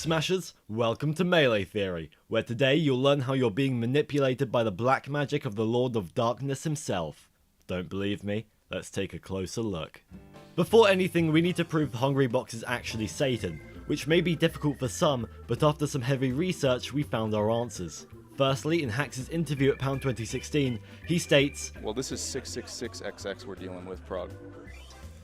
Smashers, welcome to Melee Theory, where today you'll learn how you're being manipulated by the black magic of the Lord of Darkness himself. Don't believe me? Let's take a closer look. Before anything, we need to prove the Hungrybox is actually Satan, which may be difficult for some, but after some heavy research we found our answers. Firstly, in Hax's interview at Pound 2016, he states, "Well, this is 666XX we're dealing with, Prague."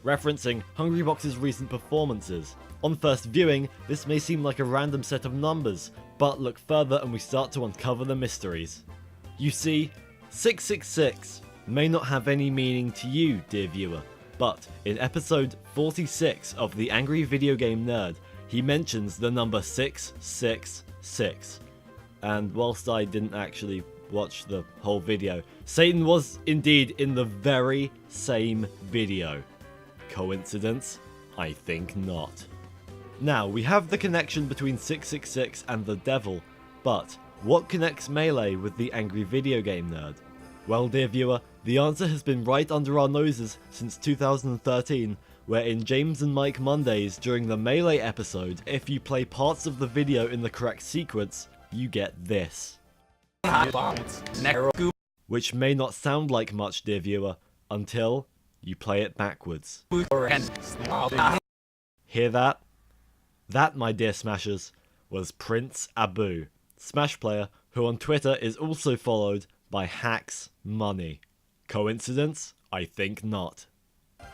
Referencing Hungrybox's recent performances. On first viewing, this may seem like a random set of numbers, but look further and we start to uncover the mysteries. You see, 666 may not have any meaning to you, dear viewer, but in episode 46 of The Angry Video Game Nerd, he mentions the number 666. And whilst I didn't actually watch the whole video, Satan was indeed in the very same video. Coincidence? I think not. Now, we have the connection between 666 and the devil, but what connects Melee with the Angry Video Game Nerd? Well, dear viewer, the answer has been right under our noses since 2013, where in James and Mike Mondays during the Melee episode, if you play parts of the video in the correct sequence, you get this. Which may not sound like much, dear viewer, until you play it backwards. Hear that? That, my dear Smashers, was Prince Abu, Smash player who on Twitter is also followed by Hax Money. Coincidence? I think not.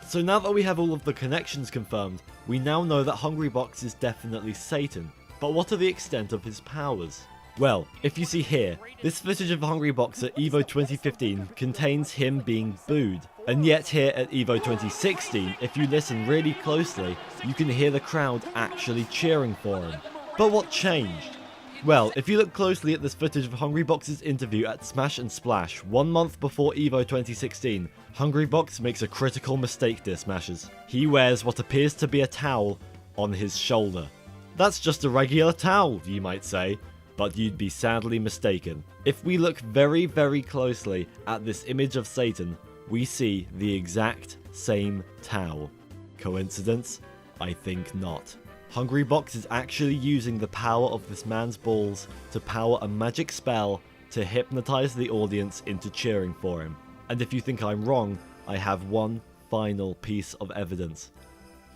So now that we have all of the connections confirmed, we now know that Hungrybox is definitely Satan, but what are the extent of his powers? Well, if you see here, this footage of Hungrybox at EVO 2015 contains him being booed, and yet here at EVO 2016, if you listen really closely, you can hear the crowd actually cheering for him. But what changed? Well, if you look closely at this footage of Hungrybox's interview at Smash and Splash 1 month before EVO 2016, Hungrybox makes a critical mistake, dear Smashers. He wears what appears to be a towel on his shoulder. That's just a regular towel, you might say, but you'd be sadly mistaken. If we look very, very closely at this image of Satan, we see the exact same towel. Coincidence? I think not. Hungrybox is actually using the power of this man's balls to power a magic spell to hypnotize the audience into cheering for him. And if you think I'm wrong, I have one final piece of evidence.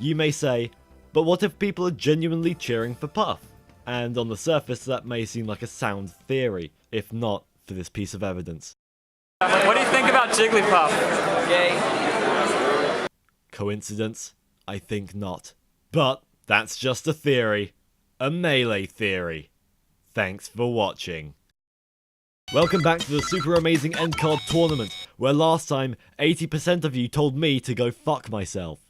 You may say, but what if people are genuinely cheering for Puff? And on the surface that may seem like a sound theory, if not for this piece of evidence. What do you think about Jigglypuff? Gay. Coincidence? I think not. But that's just a theory. A Melee theory. Thanks for watching. Welcome back to the super amazing end card tournament, where last time 80% of you told me to go fuck myself.